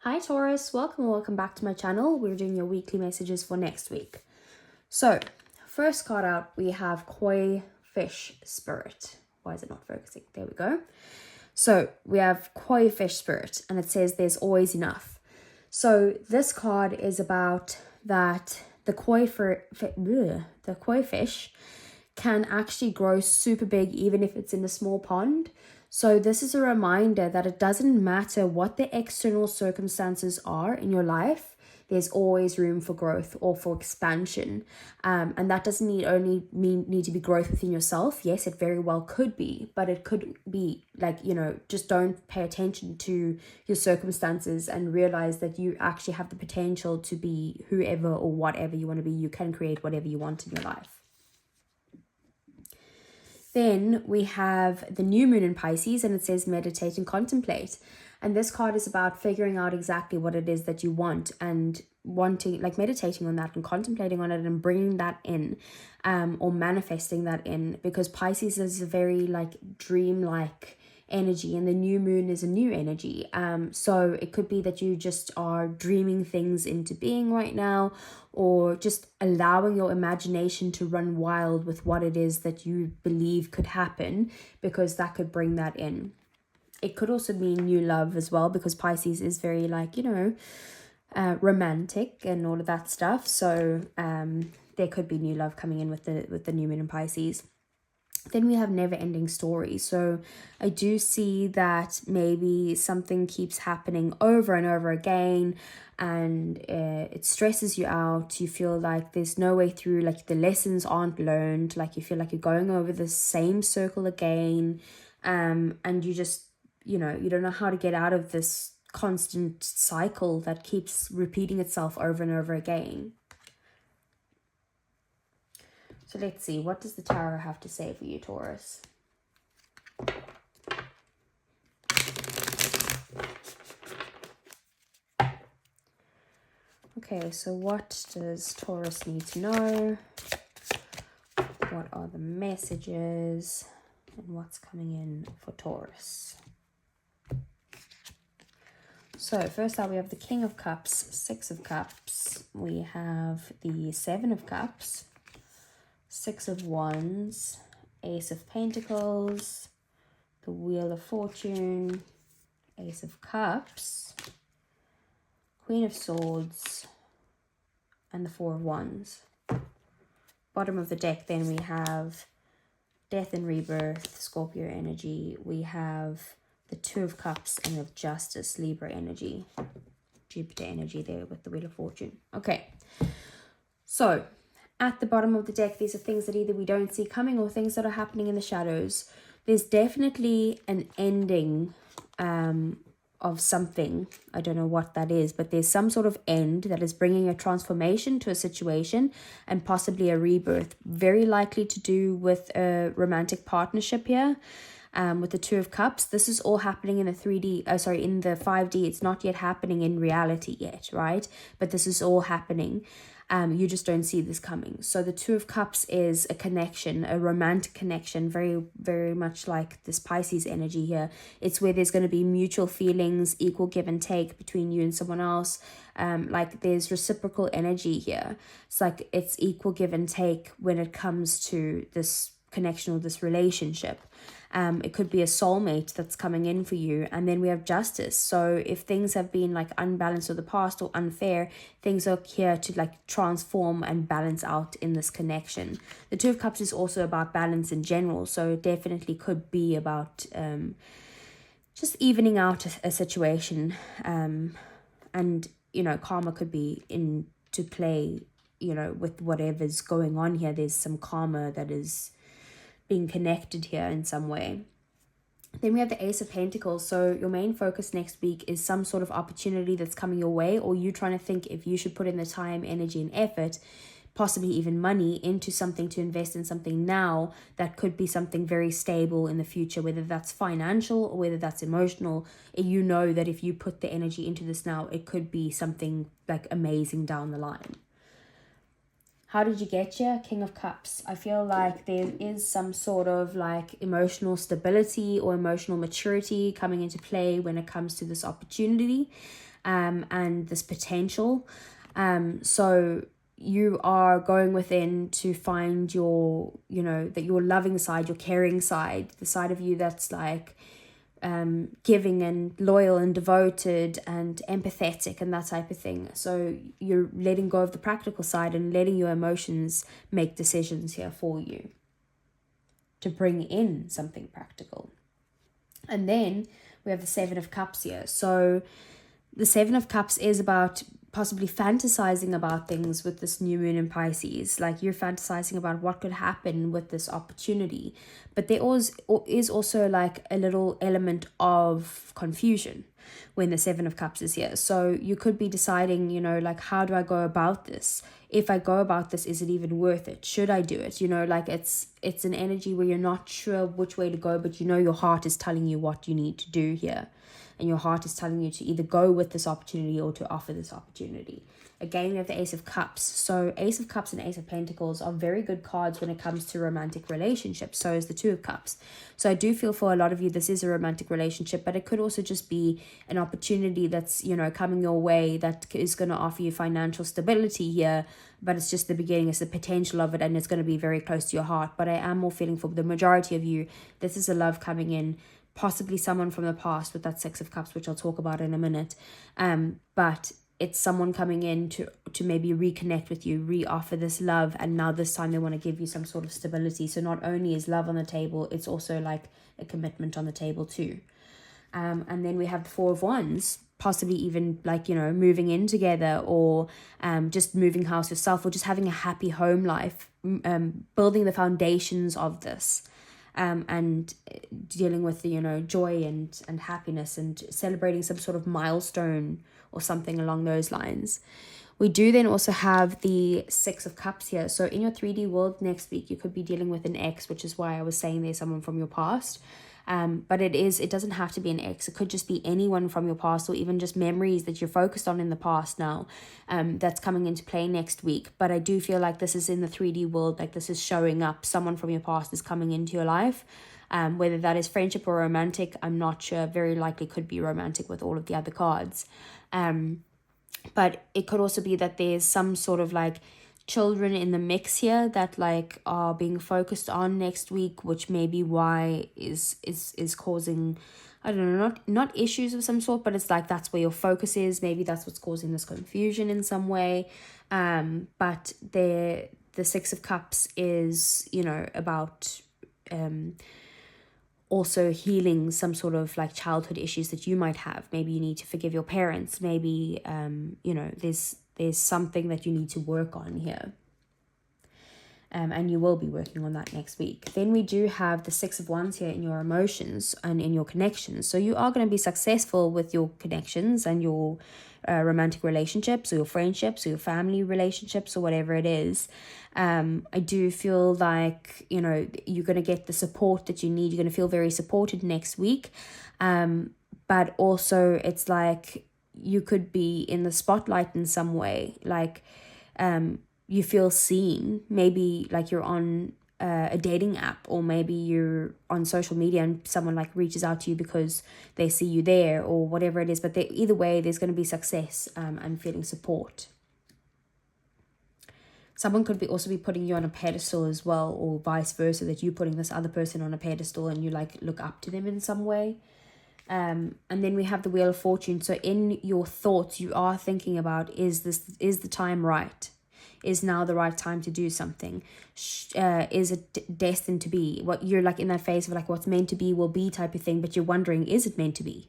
Hi Taurus, welcome back to my channel. We're doing your weekly messages for next week. So, first card out, we have Koi Fish Spirit. Why is it not focusing? There we go. So, we have Koi Fish Spirit, and it says there's always enough. So, this card is about that the koi fish can actually grow super big even if it's in a small pond. So this is a reminder that it doesn't matter what the external circumstances are in your life, there's always room for growth or for expansion. And that doesn't need to be growth within yourself. Yes, it very well could be, but it could be like, just don't pay attention to your circumstances and realize that you actually have the potential to be whoever or whatever you want to be. You can create whatever you want in your life. Then we have the new moon in Pisces, and it says meditate and contemplate. And this card is about figuring out exactly what it is that you want and meditating on that and contemplating on it and bringing that in, or manifesting that in, because Pisces is a very dream-like energy, and the new moon is a new energy. So it could be that you just are dreaming things into being right now, or just allowing your imagination to run wild with what it is that you believe could happen, because that could bring that in. It could also mean new love as well, because Pisces is very romantic and all of that stuff. So there could be new love coming in with the new moon in Pisces. Then we have never-ending stories. So I do see that maybe something keeps happening over and over again, and it stresses you out. You feel like there's no way through, like the lessons aren't learned, like you feel like you're going over the same circle again, and you just, you don't know how to get out of this constant cycle that keeps repeating itself over and over again. So let's see, what does the tarot have to say for you, Taurus? Okay, so what does Taurus need to know? What are the messages? And what's coming in for Taurus? So first out, we have the King of Cups, Six of Cups. We have the Seven of Cups, Six of Wands, Ace of Pentacles, the Wheel of Fortune, Ace of Cups, Queen of Swords, and the Four of Wands. Bottom of the deck, then we have Death and Rebirth, Scorpio energy. We have the Two of Cups, and of Justice, Libra energy. Jupiter energy there with the Wheel of Fortune. Okay, so at the bottom of the deck, these are things that either we don't see coming or things that are happening in the shadows. There's definitely an ending of something. I don't know what that is, but there's some sort of end that is bringing a transformation to a situation and possibly a rebirth. Very likely to do with a romantic partnership here. With the Two of Cups, this is all happening in the in the 5D. It's not yet happening in reality yet, right? But this is all happening. You just don't see this coming. So the Two of Cups is a connection, a romantic connection, very, very much like this Pisces energy here. It's where there's going to be mutual feelings, equal give and take between you and someone else. Like there's reciprocal energy here. It's like it's equal give and take when it comes to this connection or this relationship. It could be a soulmate that's coming in for you. And then we have Justice. So if things have been like unbalanced or the past or unfair, things are here to like transform and balance out in this connection. The Two of Cups is also about balance in general. So it definitely could be about just evening out a situation. And, karma could be into play, with whatever's going on here. There's some karma that is being connected here in some way. Then we have the Ace of Pentacles. So your main focus next week is some sort of opportunity that's coming your way, or you trying to think if you should put in the time, energy, and effort, possibly even money, into something, to invest in something now that could be something very stable in the future, whether that's financial or whether that's emotional. You know that if you put the energy into this now, it could be something like amazing down the line. How did you get here? King of Cups. I feel like there is some sort of like emotional stability or emotional maturity coming into play when it comes to this opportunity. and this potential. So you are going within to find your, that your loving side, your caring side, the side of you that's like giving and loyal and devoted and empathetic and that type of thing. So you're letting go of the practical side and letting your emotions make decisions here for you to bring in something practical. And then we have the Seven of Cups here. So the Seven of Cups is about possibly fantasizing about things with this new moon in Pisces. Like you're fantasizing about what could happen with this opportunity. But there is also like a little element of confusion when the Seven of Cups is here. So you could be deciding, like, how do I go about this? If I go about this, is it even worth it? Should I do it? Like it's an energy where you're not sure which way to go, but your heart is telling you what you need to do here. And your heart is telling you to either go with this opportunity or to offer this opportunity. Again, we have the Ace of Cups. So Ace of Cups and Ace of Pentacles are very good cards when it comes to romantic relationships. So is the Two of Cups. So I do feel for a lot of you, this is a romantic relationship, but it could also just be an opportunity that's, coming your way that is going to offer you financial stability here. But it's just the beginning, it's the potential of it, and it's going to be very close to your heart. But I am more feeling for the majority of you, this is a love coming in. Possibly someone from the past with that Six of Cups, which I'll talk about in a minute. But it's someone coming in to maybe reconnect with you, re-offer this love, and now this time they want to give you some sort of stability. So not only is love on the table, it's also like a commitment on the table too. And then we have the Four of Wands, possibly even like, moving in together, or just moving house yourself, or just having a happy home life, building the foundations of this. And dealing with the joy and happiness and celebrating some sort of milestone or something along those lines. We do then also have the Six of Cups here. So in your 3D world next week, you could be dealing with an ex, which is why I was saying there's someone from your past. But it doesn't have to be an ex. It could just be anyone from your past, or even just memories that you're focused on in the past now, that's coming into play next week. But I do feel like this is in the 3D world, like this is showing up. Someone from your past is coming into your life. Whether that is friendship or romantic, I'm not sure. Very likely could be romantic with all of the other cards. But it could also be that there's some sort of like children in the mix here that like are being focused on next week, which may be why is causing, I don't know, not issues of some sort, but it's like that's where your focus is. Maybe that's what's causing this confusion in some way. But the Six of Cups is, about also healing some sort of like childhood issues that you might have. Maybe you need to forgive your parents. Maybe there's something that you need to work on here. And you will be working on that next week. Then we do have the Six of Wands here in your emotions and in your connections. So you are going to be successful with your connections and your romantic relationships, or your friendships, or your family relationships, or whatever it is. I do feel like, you're going to get the support that you need. You're going to feel very supported next week. But also it's like you could be in the spotlight in some way. Like, you feel seen. Maybe like you're on a dating app, or maybe you're on social media and someone like reaches out to you because they see you there, or whatever it is. But either way, there's going to be success and feeling support. Someone could also be putting you on a pedestal as well, or vice versa, that you're putting this other person on a pedestal and you like look up to them in some way. And then we have the Wheel of Fortune. So in your thoughts, you are thinking about, is the time right? Is now the right time to do something? Is it destined to be? What you're like in that phase of like what's meant to be will be type of thing, but you're wondering, is it meant to be?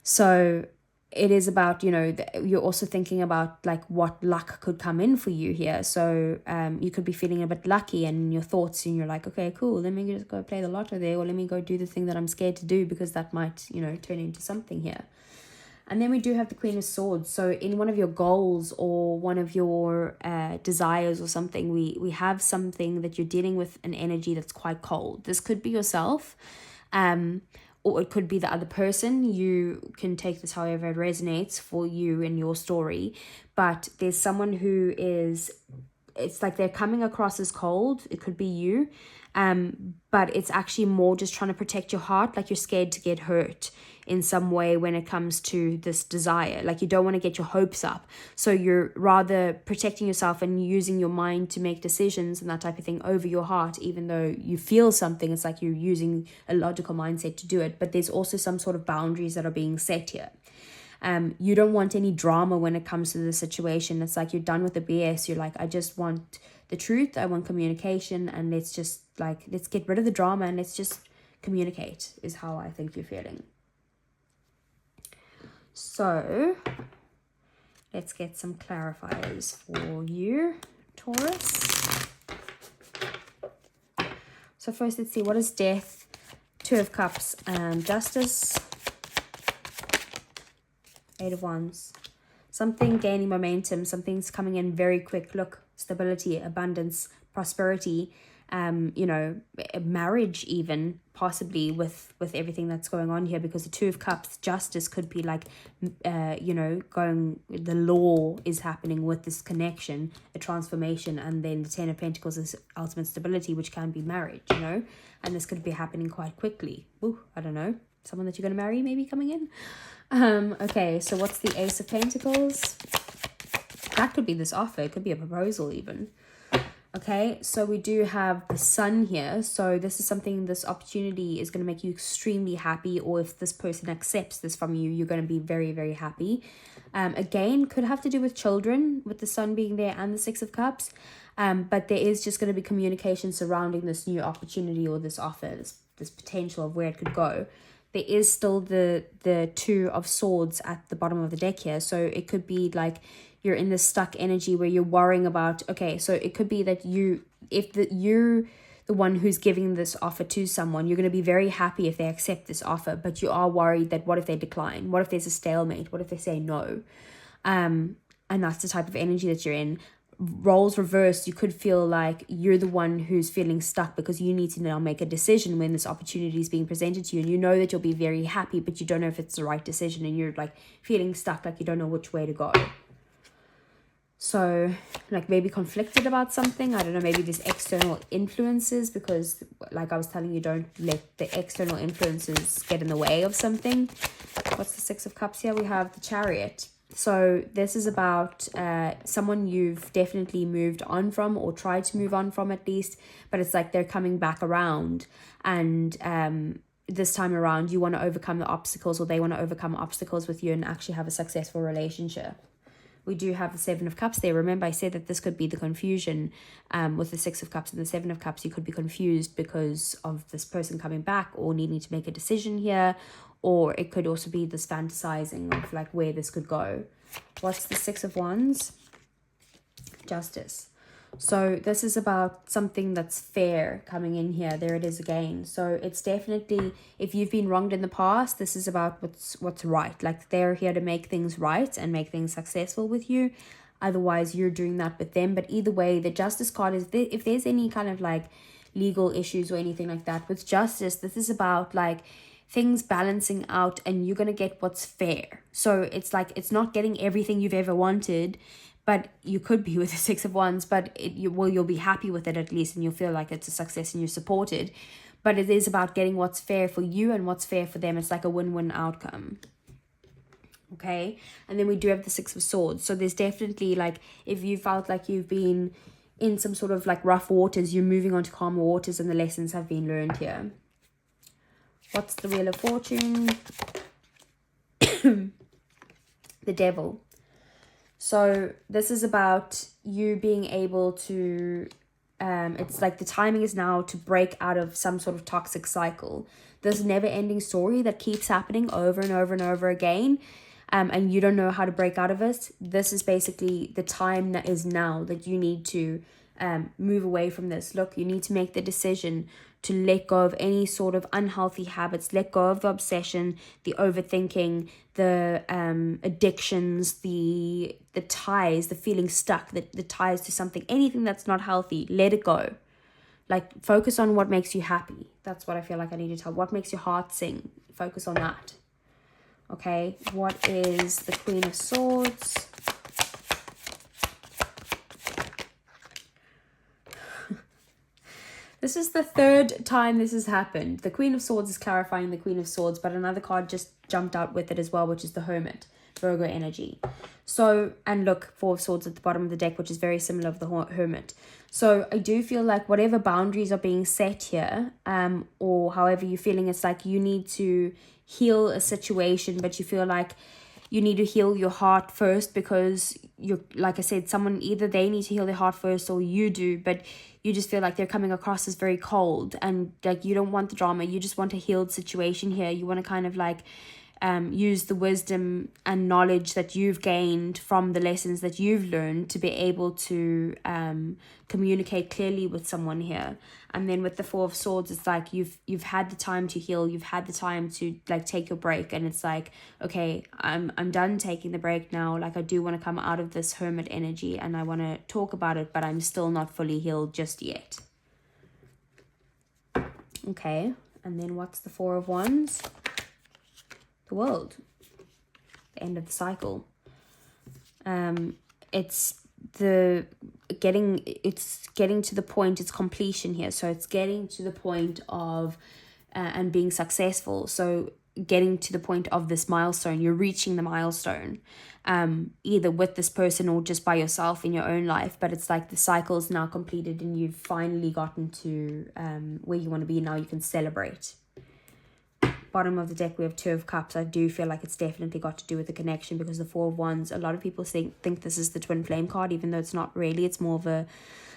So it is about, you're also thinking about like what luck could come in for you here. So you could be feeling a bit lucky in your thoughts, and you're like, okay, cool, let me just go play the lotto there, or let me go do the thing that I'm scared to do, because that might, turn into something here. And then we do have the Queen of Swords. So in one of your goals or one of your desires or something, we have something that you're dealing with, an energy that's quite cold. This could be yourself, or it could be the other person. You can take this however it resonates for you in your story. But there's someone who is, it's like they're coming across as cold. It could be you. But it's actually more just trying to protect your heart. Like you're scared to get hurt in some way when it comes to this desire. Like you don't want to get your hopes up. So you're rather protecting yourself and using your mind to make decisions and that type of thing over your heart, even though you feel something. It's like you're using a logical mindset to do it. But there's also some sort of boundaries that are being set here. You don't want any drama when it comes to the situation. It's like you're done with the BS. You're like, I just want the truth. I want communication, and let's get rid of the drama and let's just communicate, is how I think you're feeling. So let's get some clarifiers for you, Taurus. So first, let's see, what is death, Two of Cups, and Justice, Eight of Wands. Something gaining momentum, something's coming in very quick. Look, stability, abundance, prosperity, marriage even, possibly with everything that's going on here, because the Two of Cups, Justice, could be like, the law is happening with this connection, a transformation, and then the Ten of Pentacles is ultimate stability, which can be marriage, and this could be happening quite quickly. Ooh, I don't know, someone that you're going to marry maybe coming in. Okay, so what's the Ace of Pentacles? That could be this offer. It could be a proposal even. Okay, so we do have the Sun here. So this is something, this opportunity is going to make you extremely happy, or if this person accepts this from you, you're going to be very, very happy. Again, could have to do with children, with the Sun being there and the Six of Cups. But there is just going to be communication surrounding this new opportunity or this offer, this potential of where it could go. There is still the Two of Swords at the bottom of the deck here. So it could be like you're in this stuck energy where you're worrying about, okay, so it could be that you're the one who's giving this offer to someone, you're going to be very happy if they accept this offer, but you are worried that what if they decline? What if there's a stalemate? What if they say no? And that's the type of energy that you're in. Roles reversed, you could feel like you're the one who's feeling stuck because you need to now make a decision when this opportunity is being presented to you, and you know that you'll be very happy, but you don't know if it's the right decision, and you're like feeling stuck, like you don't know which way to go. So like maybe conflicted about something, I don't know, maybe there's external influences, because like I was telling you, don't let the external influences get in the way of something. What's the Six of Cups here? We have the Chariot. So this is about someone you've definitely moved on from, or tried to move on from at least, but it's like they're coming back around, and this time around you want to overcome the obstacles, or they want to overcome obstacles with you and actually have a successful relationship. We do have the Seven of Cups there. Remember, I said that this could be the confusion with the Six of Cups and the Seven of Cups. You could be confused because of this person coming back or needing to make a decision here. Or it could also be this fantasizing of like where this could go. What's the Six of Wands? Justice. So this is about something that's fair coming in here. There it is again. So it's definitely, if you've been wronged in the past, this is about what's right. Like they're here to make things right and make things successful with you. Otherwise, you're doing that with them. But either way, the Justice card is, if there's any kind of like legal issues or anything like that with Justice, this is about like things balancing out, and you're going to get what's fair. So it's like, it's not getting everything you've ever wanted, but you could be with the Six of Wands, but you'll be happy with it at least, and you'll feel like it's a success and you're supported. But it is about getting what's fair for you and what's fair for them. It's like a win-win outcome. Okay, and then we do have the Six of Swords. So there's definitely like, if you felt like you've been in some sort of like rough waters, you're moving on to calmer waters, and the lessons have been learned here. What's the Wheel of Fortune? The Devil. So this is about you being able to, it's like the timing is now to break out of some sort of toxic cycle. This never-ending story that keeps happening over and over and over again, and you don't know how to break out of it. This is basically the time that is now that you need to move away from this. Look, you need to make the decision to let go of any sort of unhealthy habits, let go of the obsession, the overthinking, the addictions, the ties, the feeling stuck, the ties to something, anything that's not healthy, let it go. Like, focus on what makes you happy. That's what I feel like I need to tell. What makes your heart sing? Focus on that. Okay, what is the Queen of Swords? This is the third time this has happened. The Queen of Swords is clarifying the Queen of Swords, but another card just jumped out with it as well, which is the Hermit, Virgo energy. So, and look, Four of Swords at the bottom of the deck, which is very similar of the Hermit. So I do feel like whatever boundaries are being set here, or however you're feeling, it's like you need to heal a situation, but you feel like you need to heal your heart first, because you're, like I said, someone, either they need to heal their heart first or you do, but you just feel like they're coming across as very cold, and like you don't want the drama. You just want a healed situation here. You want to kind of like use the wisdom and knowledge that you've gained from the lessons that you've learned to be able to communicate clearly with someone here. And then with the Four of Swords, it's like you've had the time to heal, you've had the time to like take your break, and it's like, okay, I'm done taking the break now. Like I do want to come out of this Hermit energy and I want to talk about it, but I'm still not fully healed just yet. Okay, and then what's the Four of Wands? The World, the end of the cycle. It's getting to the point, it's completion here. So it's getting to the point of and being successful. So getting to the point of this milestone, you're reaching the milestone, either with this person or just by yourself in your own life. But it's like the cycle is now completed and you've finally gotten to where you want to be. Now you can celebrate. Bottom of the deck, we have Two of Cups. I do feel like it's definitely got to do with the connection, because the Four of Wands, a lot of people think this is the twin flame card, even though it's not really. It's more of a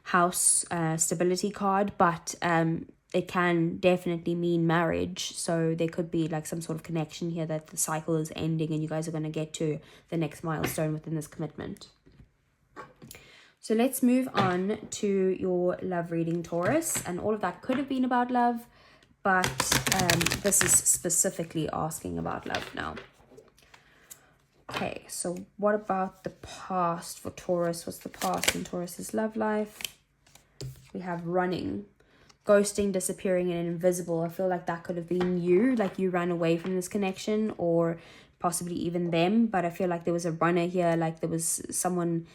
house stability card, but it can definitely mean marriage. So there could be like some sort of connection here that the cycle is ending and you guys are going to get to the next milestone within this commitment. So let's move on to your love reading, Taurus. And all of that could have been about love, but this is specifically asking about love now. Okay, so what about the past for Taurus? What's the past in Taurus's love life? We have running, ghosting, disappearing, and invisible. I feel like that could have been you, like you ran away from this connection, or possibly even them. But I feel like there was a runner here, like there was someone,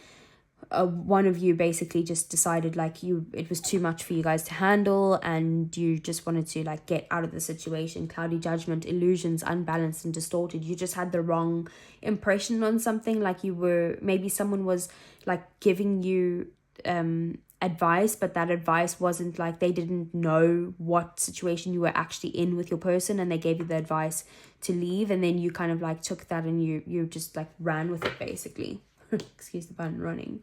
one of you basically just decided like it was too much for you guys to handle, and you just wanted to like get out of the situation. Cloudy judgment, illusions, unbalanced and distorted. You just had the wrong impression on something. Like you were, maybe someone was like giving you advice, but that advice wasn't like, they didn't know what situation you were actually in with your person, and they gave you the advice to leave, and then you kind of like took that and you just like ran with it basically. Excuse the pun, running.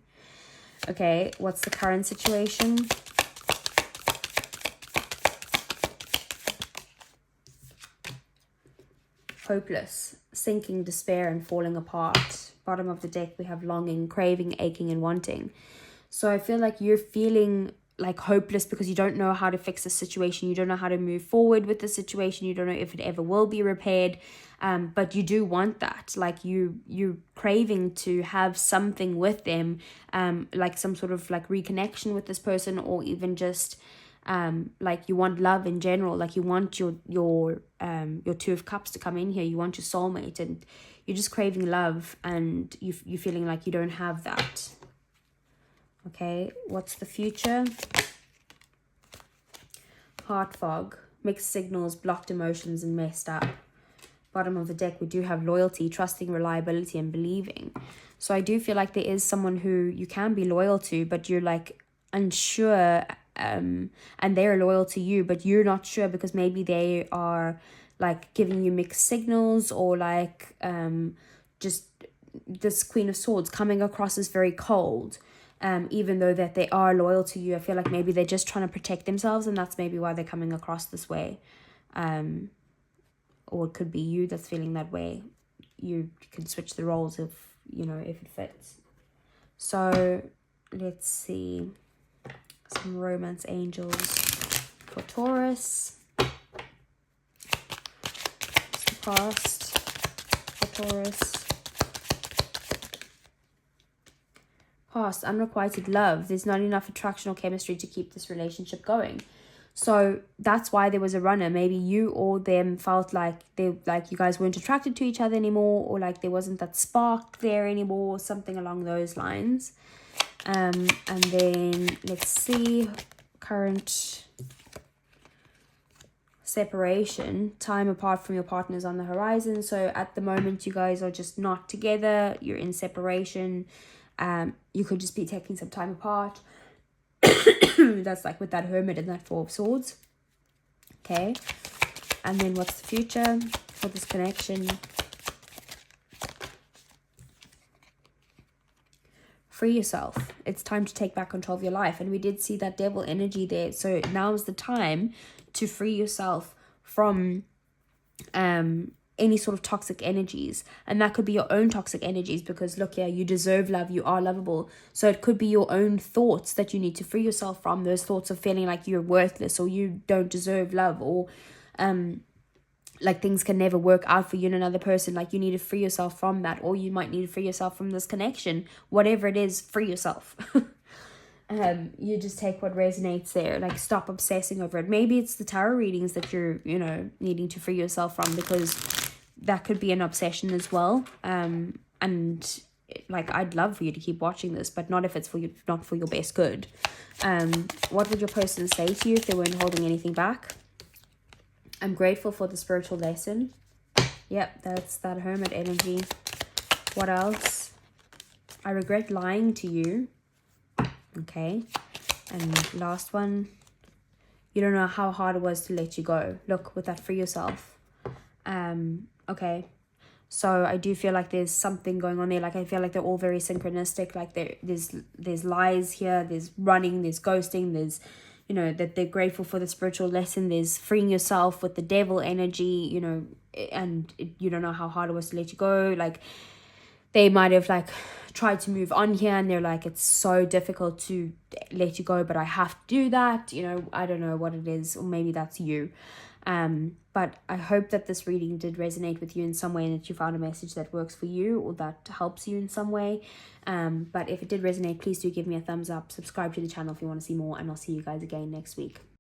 Okay, what's the current situation? Hopeless, sinking, despair, and falling apart. Bottom of the deck, we have longing, craving, aching, and wanting. So I feel like you're feeling like hopeless because you don't know how to fix the situation. You don't know how to move forward with the situation. You don't know if it ever will be repaired. But you do want that. Like you're craving to have something with them, like some sort of like reconnection with this person, or even just like you want love in general. Like you want your Two of Cups to come in here. You want your soulmate, and you're just craving love, and you're feeling like you don't have that. Okay, what's the future? Heart fog, mixed signals, blocked emotions, and messed up. Bottom of the deck, we do have loyalty, trusting, reliability, and believing. So I do feel like there is someone who you can be loyal to, but you're like unsure, and they're loyal to you, but you're not sure because maybe they are like giving you mixed signals, or like just this Queen of Swords coming across as very cold. Even though that they are loyal to you, I feel like maybe they're just trying to protect themselves, and that's maybe why they're coming across this way. Or it could be you that's feeling that way. You can switch the roles if it fits. So let's see some romance angels for Taurus. What's the past for Taurus? Past, unrequited love. There's not enough attraction or chemistry to keep this relationship going. So that's why there was a runner. Maybe you or them felt like you guys weren't attracted to each other anymore, or like there wasn't that spark there anymore, or something along those lines. And then let's see current separation, time apart from your partners on the horizon. So at the moment you guys are just not together, you're in separation. You could just be taking some time apart. That's like with that Hermit and that Four of Swords. Okay, and then what's the future for this connection? Free yourself. It's time to take back control of your life. And we did see that Devil energy there. So now is the time to free yourself from any sort of toxic energies. And that could be your own toxic energies, because look here, you deserve love, you are lovable. So it could be your own thoughts that you need to free yourself from, those thoughts of feeling like you're worthless or you don't deserve love, or like things can never work out for you and another person. Like you need to free yourself from that, or you might need to free yourself from this connection. Whatever it is, free yourself. You just take what resonates there. Like stop obsessing over it. Maybe it's the tarot readings that you're, you know, needing to free yourself from, because that could be an obsession as well. And like I'd love for you to keep watching this, but not if it's for you, not for your best good. What would your person say to you if they weren't holding anything back? I'm grateful for the spiritual lesson. Yep, that's that Hermit energy. What else? I regret lying to you. Okay. And last one. You don't know how hard it was to let you go. Look, with that, free yourself. Okay. So I do feel like there's something going on there. Like I feel like they're all very synchronistic. Like there's lies here. There's running. There's ghosting. There's, you know, that they're grateful for the spiritual lesson. There's freeing yourself with the Devil energy, you know, and you don't know how hard it was to let you go. Like they might have like tried to move on here and they're like, it's so difficult to let you go, but I have to do that. You know, I don't know what it is, or maybe that's you. But I hope that this reading did resonate with you in some way, and that you found a message that works for you or that helps you in some way. But if it did resonate, please do give me a thumbs up, subscribe to the channel if you want to see more, and I'll see you guys again next week.